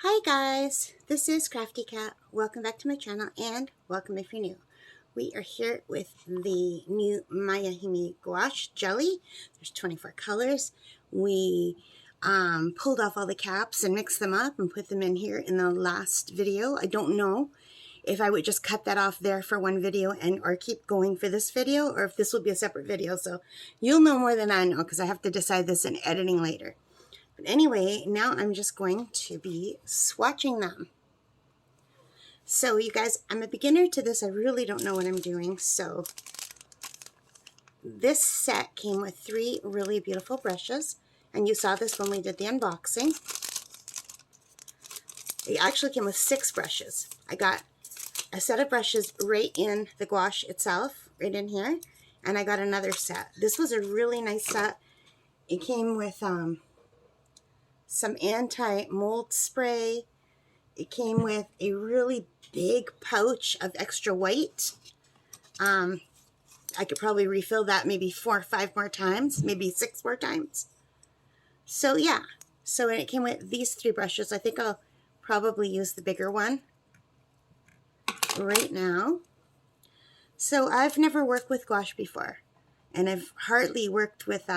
Hi guys, this is Crafty Cat. Welcome back to my channel and welcome if you're new. We are here with the new Miya Himi Gouache Jelly. There's 24 colors. We pulled off all the caps and mixed them up and put them in here in the last video. I don't know if I would just cut that off there for one video or keep going for this video, or if this will be a separate video. So you'll know more than I know because I have to decide this in editing later. But anyway, now I'm just going to be swatching them. So you guys, I'm a beginner to this. I really don't know what I'm doing. So this set came with 3 really beautiful brushes. And you saw this when we did the unboxing. It actually came with 6 brushes. I got a set of brushes right in the gouache itself, right in here. And I got another set. This was a really nice set. It came with some anti-mold spray. It came with a really big pouch of extra white. I could probably refill that maybe 4 or 5 more times, maybe 6 more times. So yeah, so it came with these 3 brushes. I think I'll probably use the bigger one right now. So I've never worked with gouache before, and I've hardly worked with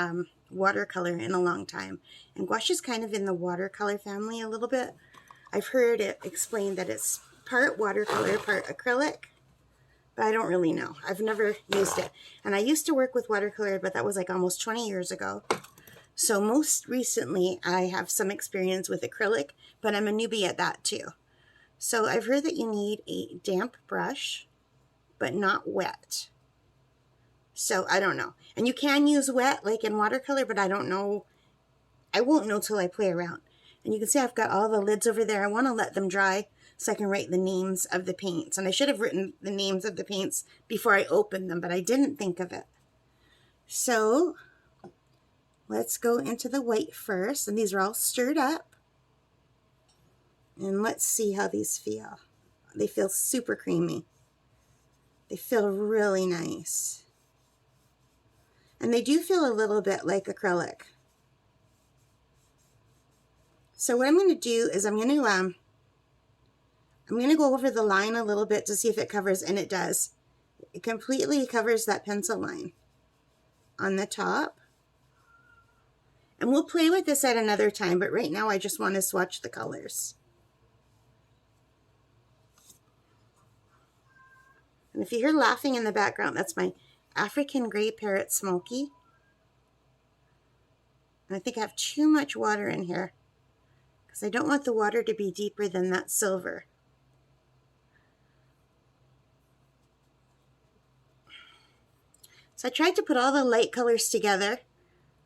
watercolor in a long time. And gouache is kind of in the watercolor family a little bit. I've heard it explained that it's part watercolor, part acrylic, but I don't really know. I've never used it. And I used to work with watercolor, but that was like almost 20 years ago. So most recently, I have some experience with acrylic, but I'm a newbie at that too. So I've heard that you need a damp brush, but not wet. So I don't know. And you can use wet like in watercolor, but I don't know. I won't know till I play around. And you can see I've got all the lids over there. I want to let them dry so I can write the names of the paints. And I should have written the names of the paints before I opened them, but I didn't think of it. So let's go into the white first. And these are all stirred up. And let's see how these feel. They feel super creamy. They feel really nice. And they do feel a little bit like acrylic. So what I'm going to do is I'm going to go over the line a little bit to see if it covers, and it does. It completely covers that pencil line on the top. And we'll play with this at another time, but right now I just want to swatch the colors. And if you hear laughing in the background, that's my African gray parrot Smokey. And I think I have too much water in here because I don't want the water to be deeper than that silver. So I tried to put all the light colors together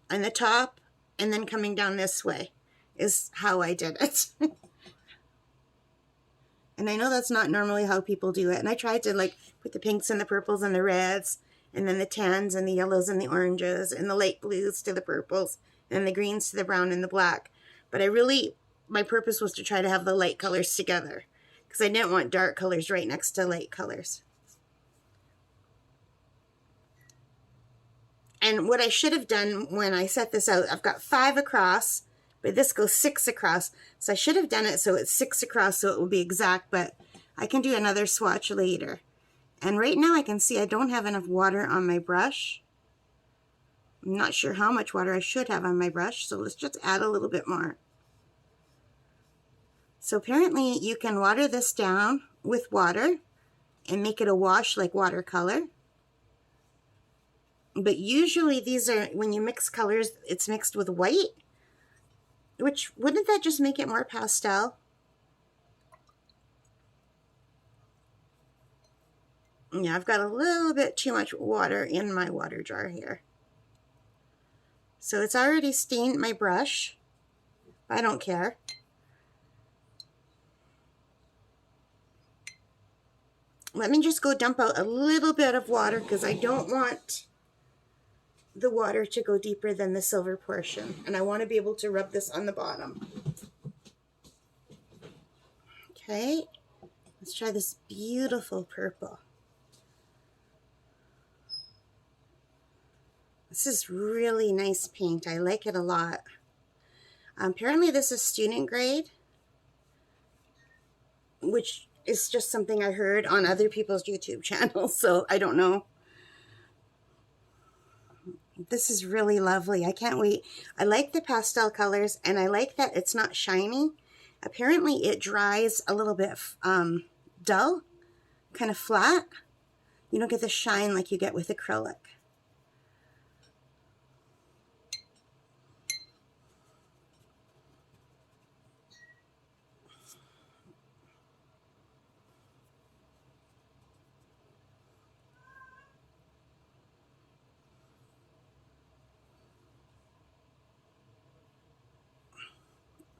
on the top and then coming down this way is how I did it. And I know that's not normally how people do it. And I tried to like put the pinks and the purples and the reds and then the tans and the yellows and the oranges and the light blues to the purples and the greens to the brown and the black. But my purpose was to try to have the light colors together because I didn't want dark colors right next to light colors. And what I should have done when I set this out, I've got 5 across, but this goes 6 across. So I should have done it so it's 6 across so it will be exact, but I can do another swatch later. And right now I can see I don't have enough water on my brush. I'm not sure how much water I should have on my brush, so let's just add a little bit more. So apparently you can water this down with water and make it a wash like watercolor. But usually these are, when you mix colors, it's mixed with white, which, wouldn't that just make it more pastel? Yeah, I've got a little bit too much water in my water jar here. So it's already stained my brush. I don't care. Let me just go dump out a little bit of water because I don't want the water to go deeper than the silver portion. And I want to be able to rub this on the bottom. Okay, let's try this beautiful purple. This is really nice paint. I like it a lot. Apparently this is student grade. which is just something I heard on other people's YouTube channels, so I don't know. This is really lovely. I can't wait. I like the pastel colors, and I like that it's not shiny. Apparently it dries a little bit dull, kind of flat. You don't get the shine like you get with acrylic.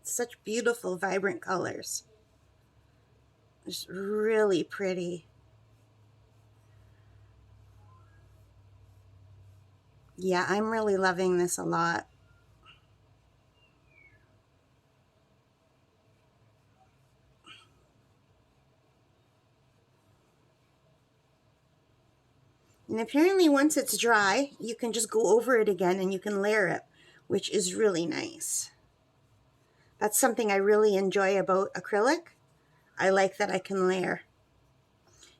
Such beautiful, vibrant colors. It's really pretty. Yeah, I'm really loving this a lot. And apparently once it's dry, you can just go over it again and you can layer it, which is really nice. That's something I really enjoy about acrylic. I like that I can layer.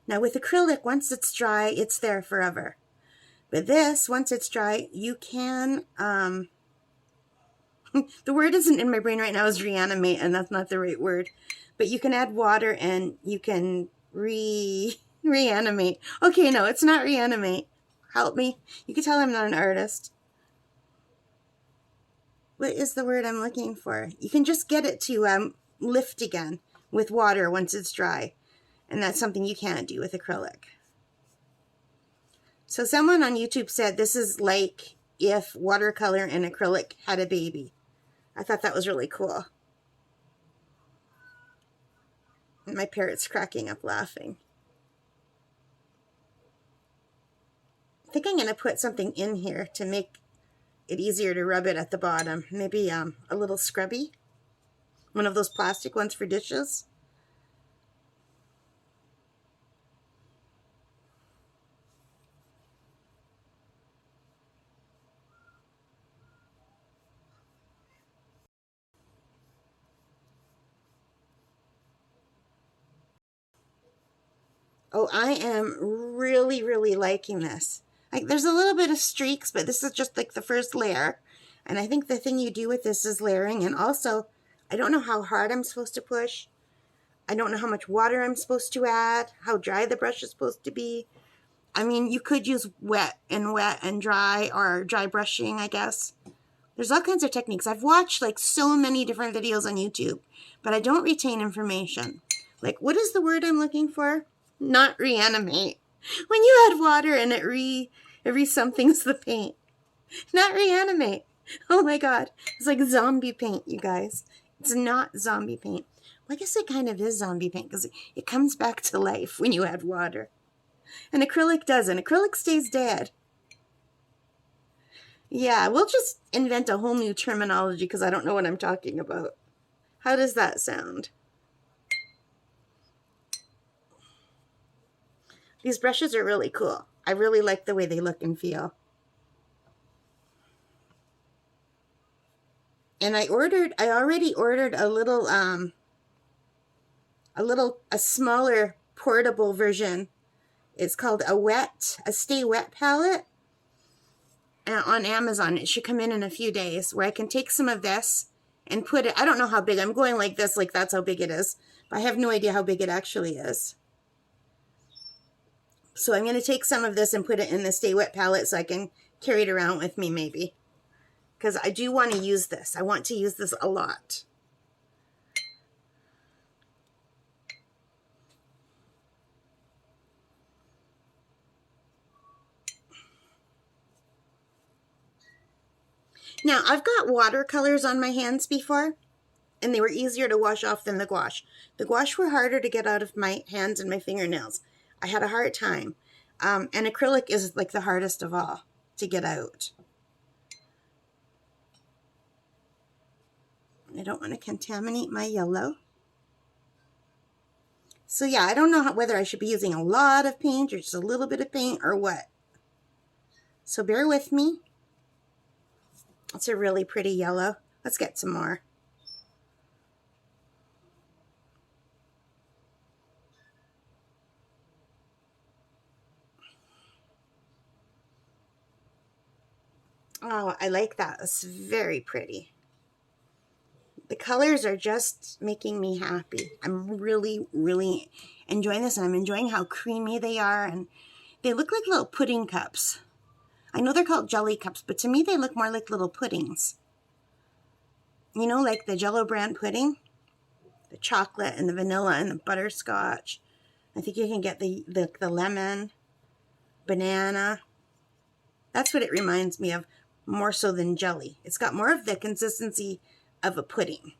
Now with acrylic, once it's dry, it's there forever. But this, once it's dry, you can, the word isn't in my brain right now is reanimate, and that's not the right word. But you can add water and you can reanimate. Okay, no, it's not reanimate. Help me. You can tell I'm not an artist. What is the word I'm looking for? You can just get it to lift again with water once it's dry. And that's something you can't do with acrylic. So someone on YouTube said this is like if watercolor and acrylic had a baby. I thought that was really cool. And my parrot's cracking up laughing. I think I'm going to put something in here to make it easier to rub it at the bottom. Maybe a little scrubby. One of those plastic ones for dishes. Oh, I am really, really liking this. Like, there's a little bit of streaks, but this is just like the first layer. And I think the thing you do with this is layering. And also, I don't know how hard I'm supposed to push. I don't know how much water I'm supposed to add, how dry the brush is supposed to be. I mean, you could use wet and dry, or dry brushing, I guess. There's all kinds of techniques. I've watched like so many different videos on YouTube, but I don't retain information. Like, what is the word I'm looking for? Not reanimate. When you add water and it re-somethings the paint. Not reanimate. Oh my God. It's like zombie paint, you guys. It's not zombie paint. Well, I guess it kind of is zombie paint because it comes back to life when you add water. And acrylic doesn't. Acrylic stays dead. Yeah, we'll just invent a whole new terminology because I don't know what I'm talking about. How does that sound? These brushes are really cool. I really like the way they look and feel. And I already ordered a smaller portable version. It's called a Stay Wet palette on Amazon. It should come in a few days, where I can take some of this and put it, I don't know how big, I'm going like this, like that's how big it is. But I have no idea how big it actually is. So I'm going to take some of this and put it in the Stay Wet palette so I can carry it around with me maybe. Because I do want to use this. I want to use this a lot. Now, I've got watercolors on my hands before, and they were easier to wash off than the gouache. The gouache were harder to get out of my hands and my fingernails. I had a hard time. And acrylic is like the hardest of all to get out. I don't want to contaminate my yellow. So yeah, I don't know whether I should be using a lot of paint or just a little bit of paint or what. So bear with me. It's a really pretty yellow. Let's get some more. Oh, I like that. It's very pretty. The colors are just making me happy. I'm really, really enjoying this, and I'm enjoying how creamy they are, and they look like little pudding cups. I know they're called jelly cups, but to me they look more like little puddings. You know, like the Jello brand pudding? The chocolate and the vanilla and the butterscotch. I think you can get the lemon, banana. That's what it reminds me of, more so than jelly. It's got more of the consistency of a pudding.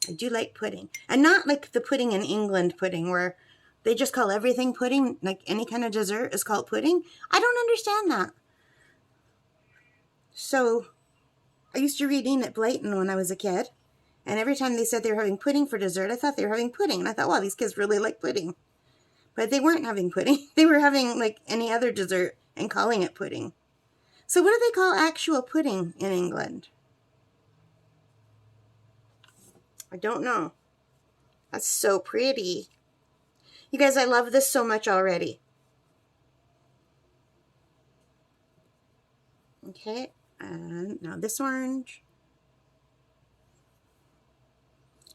I do like pudding. And not like the pudding in England pudding where they just call everything pudding, like any kind of dessert is called pudding. I don't understand that. So, I used to read Enid Blyton when I was a kid. And every time they said they were having pudding for dessert, I thought they were having pudding. And I thought, wow, these kids really like pudding. But they weren't having pudding. They were having like any other dessert and calling it pudding. So what do they call actual pudding in England? I don't know. That's so pretty. You guys, I love this so much already. Okay, and now this orange.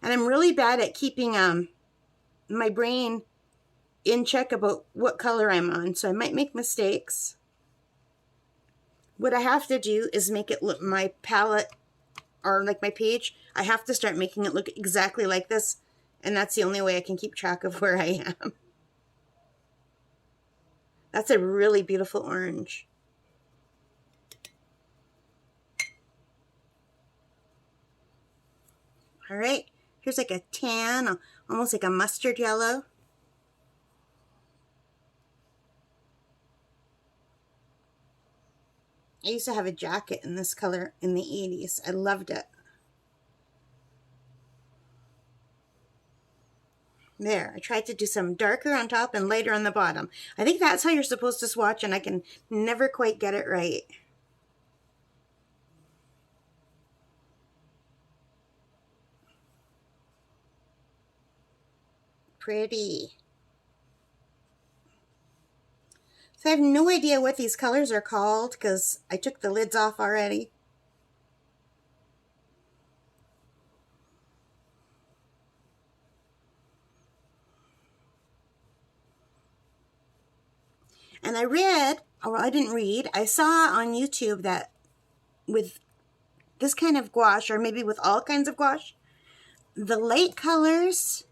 And I'm really bad at keeping my brain in check about what color I'm on, so I might make mistakes. What I have to do is make it look, my palette or like my page, I have to start making it look exactly like this, and that's the only way I can keep track of where I am. That's a really beautiful orange. All right, here's like a tan, almost like a mustard yellow. I used to have a jacket in this color in the 80s. I loved it. There, I tried to do some darker on top and lighter on the bottom. I think that's how you're supposed to swatch, and I can never quite get it right. Pretty. So I have no idea what these colors are called because I took the lids off already. And I read, or I didn't read, I saw on YouTube that with this kind of gouache, or maybe with all kinds of gouache, the light colors,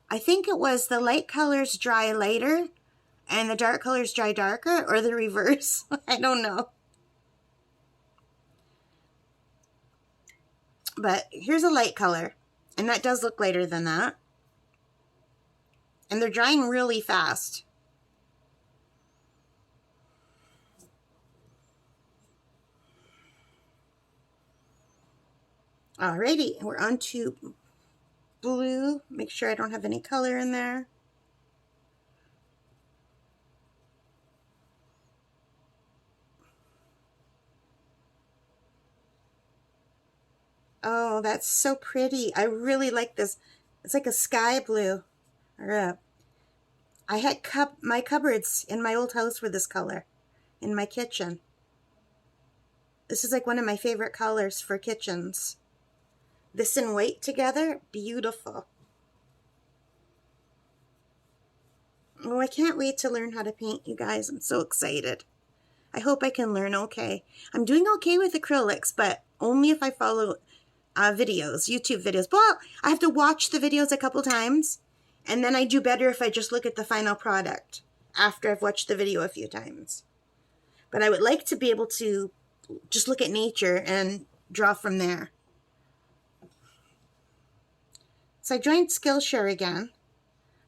I think it was the light colors dry lighter and the dark colors dry darker, or the reverse. I don't know. But here's a light color, and that does look lighter than that. And they're drying really fast. Alrighty, we're on to blue. Make sure I don't have any color in there. Oh, that's so pretty. I really like this. It's like a sky blue. I had my cupboards in my old house were this color in my kitchen. This is like one of my favorite colors for kitchens. This and white together, beautiful. Oh, I can't wait to learn how to paint, you guys. I'm so excited. I hope I can learn okay. I'm doing okay with acrylics, but only if I follow videos, YouTube videos. But I have to watch the videos a couple times, and then I do better if I just look at the final product after I've watched the video a few times. But I would like to be able to just look at nature and draw from there. So I joined Skillshare again.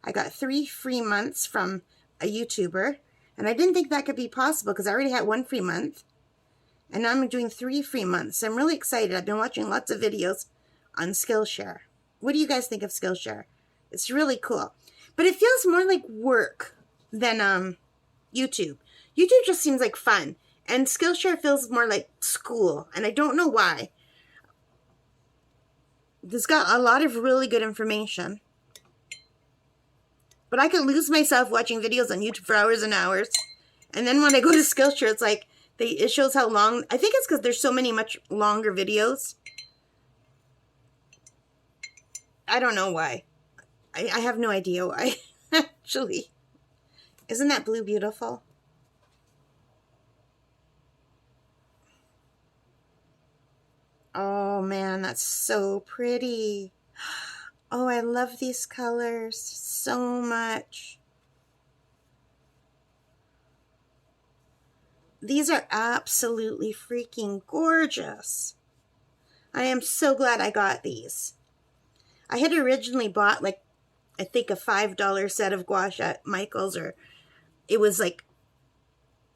I got 3 free months from a YouTuber, and I didn't think that could be possible because I already had 1 free month. And now I'm doing 3 free months. I'm really excited. I've been watching lots of videos on Skillshare. What do you guys think of Skillshare? It's really cool. But it feels more like work than YouTube. YouTube just seems like fun. And Skillshare feels more like school. And I don't know why. It's got a lot of really good information. But I could lose myself watching videos on YouTube for hours and hours. And then when I go to Skillshare, it's like it shows how long. I think it's because there's so many much longer videos. I don't know why. I have no idea why, actually. Isn't that blue beautiful? Oh man, that's so pretty. Oh, I love these colors so much. These are absolutely freaking gorgeous. I am so glad I got these. I had originally bought like, I think a $5 set of gouache at Michael's, or it was like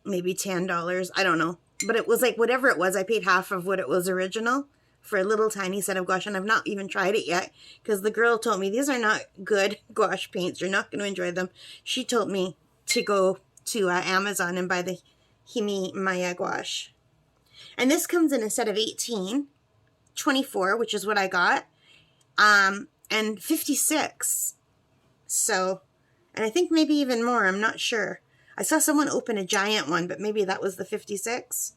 maybe $10. I don't know. But it was like whatever it was, I paid half of what it was original for a little tiny set of gouache, and I've not even tried it yet because the girl told me these are not good gouache paints. You're not going to enjoy them. She told me to go to Amazon and buy the Himi Miya gouache. And this comes in a set of 18, 24, which is what I got, and 56. So, and I think maybe even more, I'm not sure. I saw someone open a giant one, but maybe that was the 56.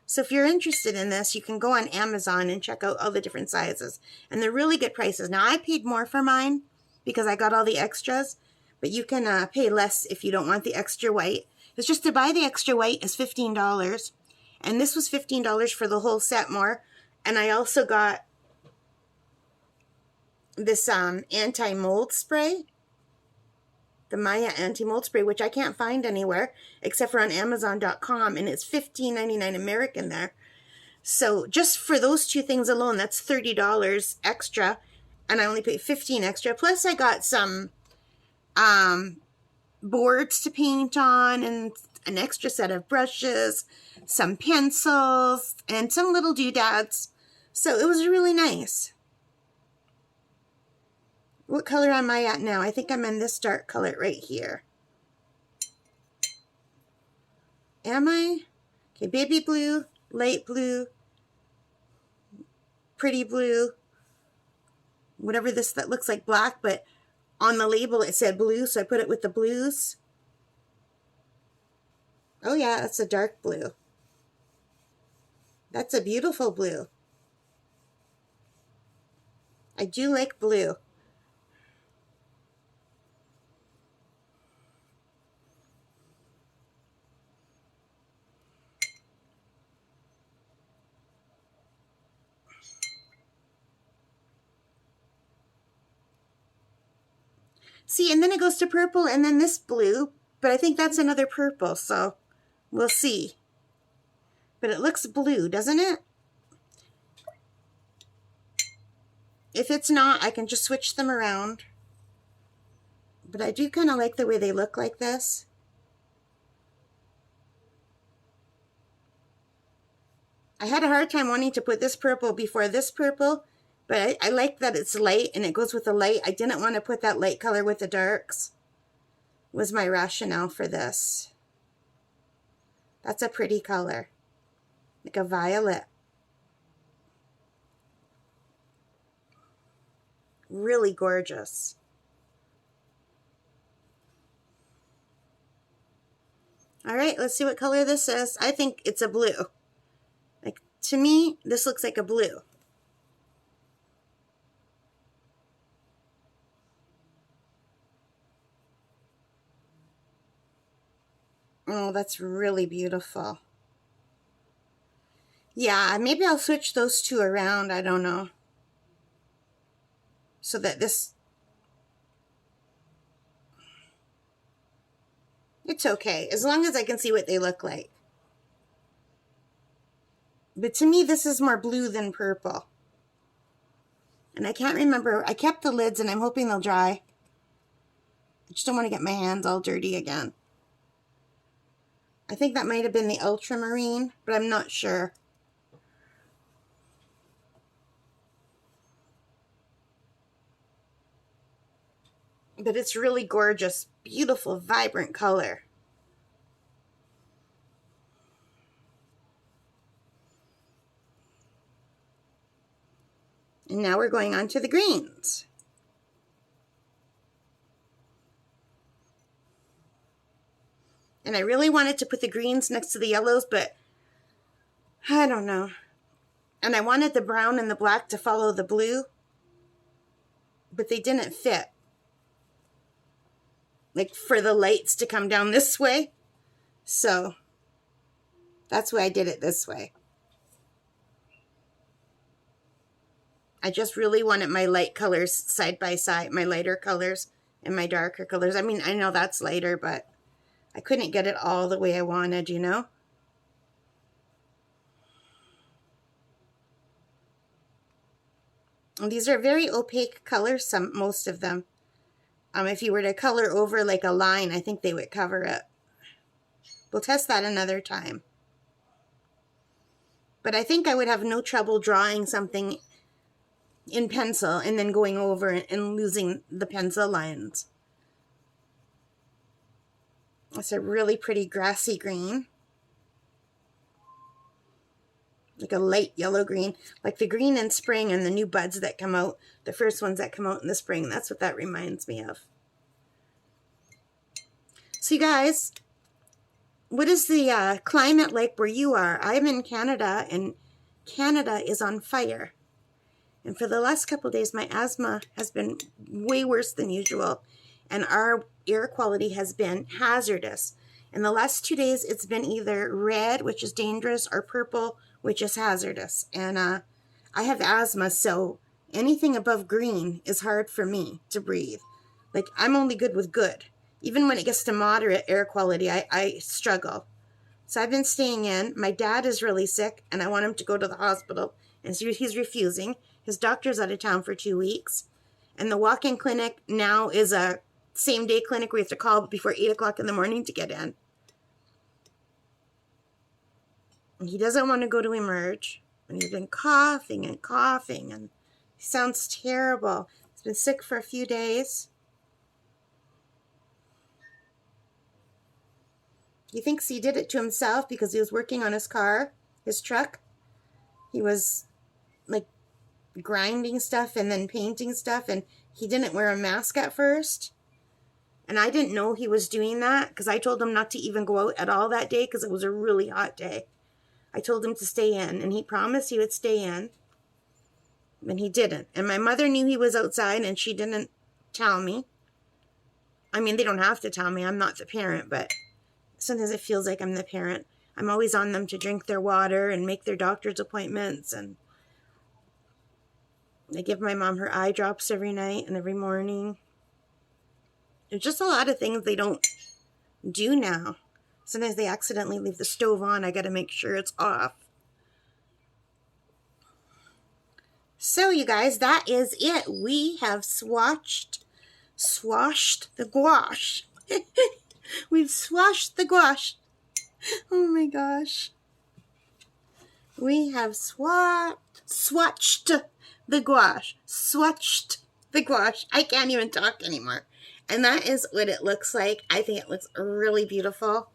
So if you're interested in this, you can go on Amazon and check out all the different sizes. And they're really good prices. Now, I paid more for mine because I got all the extras, but you can pay less if you don't want the extra white. It's just to buy the extra white is $15. And this was $15 for the whole set more. And I also got this anti-mold spray. The Miya anti-mold spray, which I can't find anywhere except for on Amazon.com, and it's $15.99 American there. So just for those two things alone, that's $30 extra, and I only paid $15 extra. Plus, I got some boards to paint on, and an extra set of brushes, some pencils, and some little doodads. So it was really nice. What color am I at now? I think I'm in this dark color right here. Am I? Okay, baby blue, light blue, pretty blue, whatever this, that looks like black, but on the label it said blue, so I put it with the blues. Oh yeah, that's a dark blue. That's a beautiful blue. I do like blue. See, and then it goes to purple, and then this blue, but I think that's another purple, so we'll see. But it looks blue, doesn't it? If it's not, I can just switch them around. But I do kind of like the way they look like this. I had a hard time wanting to put this purple before this purple, but I like that it's light and it goes with the light. I didn't want to put that light color with the darks, was my rationale for this. That's a pretty color, like a violet. Really gorgeous. All right, let's see what color this is. I think it's a blue. Like, to me, this looks like a blue. Oh, that's really beautiful. Yeah, maybe I'll switch those two around. I don't know. So that this... It's okay, as long as I can see what they look like. But to me, this is more blue than purple. And I can't remember. I kept the lids, and I'm hoping they'll dry. I just don't want to get my hands all dirty again. I think that might have been the ultramarine, but I'm not sure. But it's really gorgeous, beautiful, vibrant color. And now we're going on to the greens. And I really wanted to put the greens next to the yellows, but I don't know. And I wanted the brown and the black to follow the blue, but they didn't fit. Like for the lights to come down this way. So that's why I did it this way. I just really wanted my light colors side by side, my lighter colors and my darker colors. I mean, I know that's lighter, but I couldn't get it all the way I wanted, you know? And these are very opaque colors, most of them. If you were to color over like a line, I think they would cover it. We'll test that another time. But I think I would have no trouble drawing something in pencil and then going over and losing the pencil lines. It's a really pretty grassy green. Like a light yellow green. Like the green in spring and the new buds that come out. The first ones that come out in the spring. That's what that reminds me of. So you guys, what is the climate like where you are? I'm in Canada, and Canada is on fire. And for the last couple of days, my asthma has been way worse than usual. And our air quality has been hazardous. In the last 2 days, it's been either red, which is dangerous, or purple, which is hazardous. And I have asthma, so anything above green is hard for me to breathe. Like, I'm only good with good. Even when it gets to moderate air quality, I struggle. So I've been staying in. My dad is really sick, and I want him to go to the hospital. And so he's refusing. His doctor's out of town for 2 weeks. And the walk-in clinic now is a same-day clinic where you have to call before 8 o'clock in the morning to get in. And he doesn't want to go to Emerge. And he's been coughing and coughing, and he sounds terrible. He's been sick for a few days. He thinks he did it to himself because he was working on his car, his truck. He was like grinding stuff and then painting stuff, and he didn't wear a mask at first. And I didn't know he was doing that because I told him not to even go out at all that day because it was a really hot day. I told him to stay in, and he promised he would stay in, and he didn't. And my mother knew he was outside, and she didn't tell me. I mean, they don't have to tell me. I'm not the parent, but sometimes it feels like I'm the parent. I'm always on them to drink their water and make their doctor's appointments, and I give my mom her eye drops every night and every morning. There's just a lot of things they don't do now. Sometimes they accidentally leave the stove on. I got to make sure it's off. So you guys, that is it. We have swatched the gouache. We've swatched the gouache. Oh my gosh. We have swatched the gouache. Swatched the gouache. I can't even talk anymore. And that is what it looks like. I think it looks really beautiful.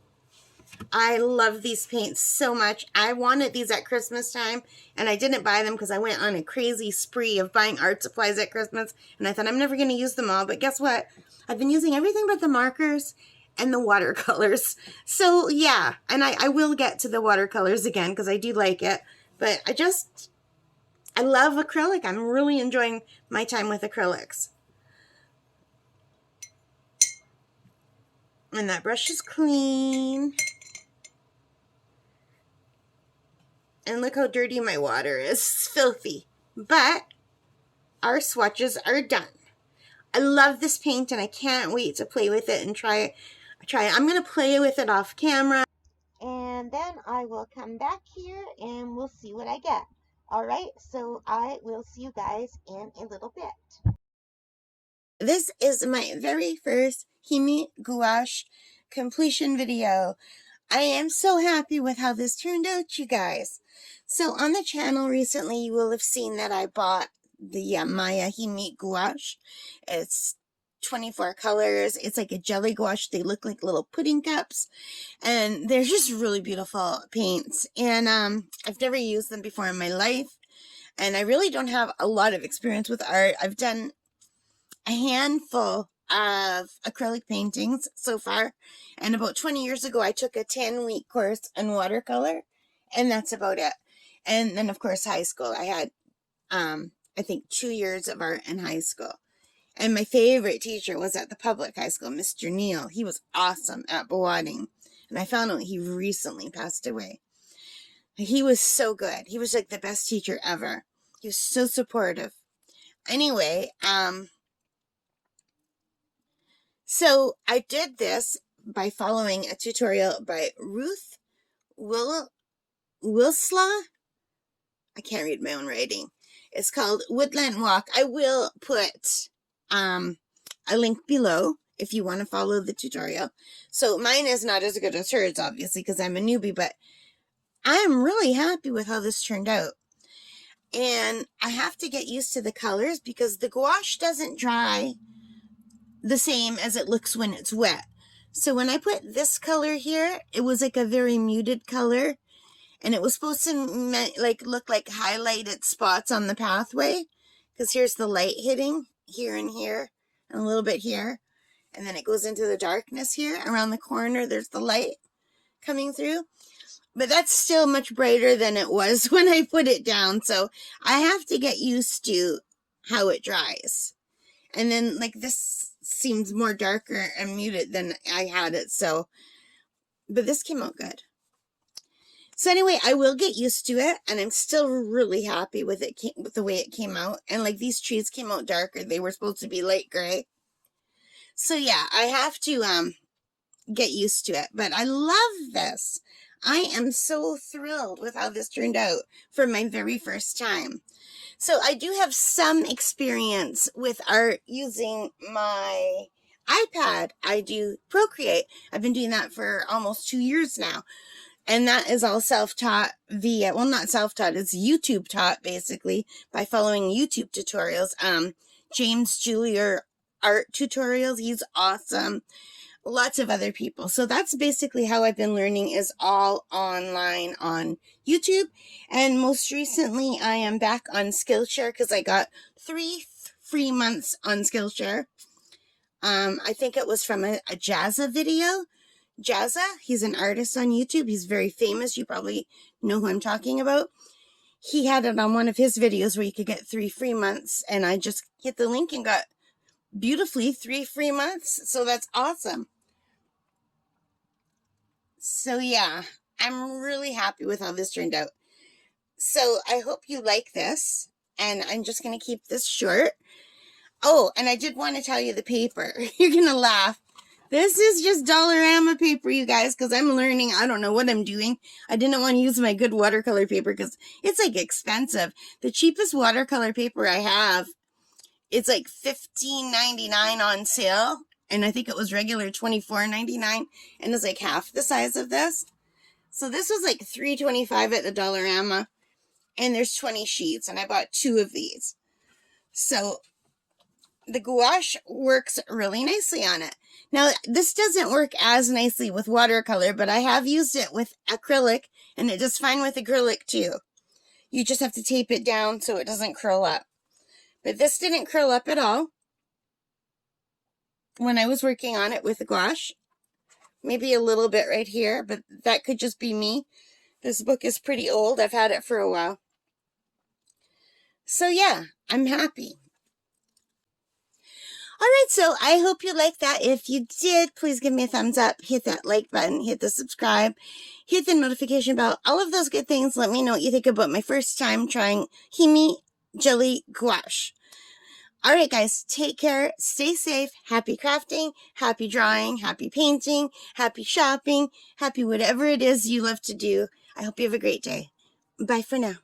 I love these paints so much. I wanted these at Christmas time, and I didn't buy them because I went on a crazy spree of buying art supplies at Christmas, and I thought I'm never going to use them all. But guess what? I've been using everything but the markers and the watercolors. So yeah, and I will get to the watercolors again because I do like it. But I love acrylic. I'm really enjoying my time with acrylics. And that brush is clean. And look how dirty my water is. It's filthy. But our swatches are done. I love this paint, and I can't wait to play with it and try it. I'm going to play with it off camera. And then I will come back here and we'll see what I get. Alright, so I will see you guys in a little bit. This is my very first Himi gouache completion video. I am so happy with how this turned out, you guys. So on the channel recently, you will have seen that I bought the Miya Himi gouache. It's 24 colors. It's like a jelly gouache. They look like little pudding cups, and they're just really beautiful paints. And I've never used them before in my life, and I really don't have a lot of experience with art. I've done a handful of acrylic paintings so far. And about 20 years ago, I took a 10-week course in watercolor, and that's about it. And then, of course, high school. I had, I think, 2 years of art in high school. And my favorite teacher was at the public high school, Mr. Neal. He was awesome at Swatching. And I found out he recently passed away. He was so good. He was like the best teacher ever. He was so supportive. Anyway, so I did this by following a tutorial by Ruth Wilslaw. I can't read my own writing. It's called Woodland Walk. I will put a link below if you want to follow the tutorial. So mine is not as good as hers, obviously, because I'm a newbie, but I'm really happy with how this turned out. And I have to get used to the colors because the gouache doesn't dry the same as it looks when it's wet. So when I put this color here, it was like a very muted color. And it was supposed to look like highlighted spots on the pathway. Because here's the light hitting here and here. And a little bit here. And then it goes into the darkness here. Around the corner, there's the light coming through. But that's still much brighter than it was when I put it down. So I have to get used to how it dries. And then like this seems more darker and muted than I had it. So, but this came out good. So anyway, I will get used to it. And I'm still really happy with it, with the way it came out. And like these trees came out darker. They were supposed to be light gray. So yeah, I have to get used to it. But I love this. I am so thrilled with how this turned out for my very first time. So I do have some experience with art using my iPad. I do Procreate. I've been doing that for almost 2 years now. And that is all self-taught via, well, not self-taught, it's YouTube taught basically by following YouTube tutorials. James Julier art tutorials. He's awesome. Lots of other people. So that's basically how I've been learning, is all online on YouTube. And most recently, I am back on Skillshare because I got 3 free months on Skillshare. I think it was from a Jazza video. Jazza, he's an artist on YouTube. He's very famous. You probably know who I'm talking about. He had it on one of his videos where you could get 3 free months. And I just hit the link and got beautifully 3 free months. So that's awesome. So yeah, I'm really happy with how this turned out. So I hope you like this, and I'm just going to keep this short. Oh, and I did want to tell you the paper. You're going to laugh. This is just Dollarama paper, you guys, because I'm learning. I don't know what I'm doing. I didn't want to use my good watercolor paper because it's like expensive. The cheapest watercolor paper I have, it's like $15.99 on sale. And I think it was regular $24.99, and it's like half the size of this. So this was like $3.25 at the Dollarama, and there's 20 sheets, and I bought 2 of these. So the gouache works really nicely on it. Now, this doesn't work as nicely with watercolor, but I have used it with acrylic, and it does fine with acrylic too. You just have to tape it down so it doesn't curl up. But this didn't curl up at all when I was working on it with the gouache. Maybe a little bit right here, but that could just be me. This book is pretty old. I've had it for a while. So yeah, I'm happy. Alright, so I hope you liked that. If you did, please give me a thumbs up. Hit that like button. Hit the subscribe. Hit the notification bell. All of those good things. Let me know what you think about my first time trying Himi Jelly Gouache. Alright guys, take care, stay safe, happy crafting, happy drawing, happy painting, happy shopping, happy whatever it is you love to do. I hope you have a great day. Bye for now.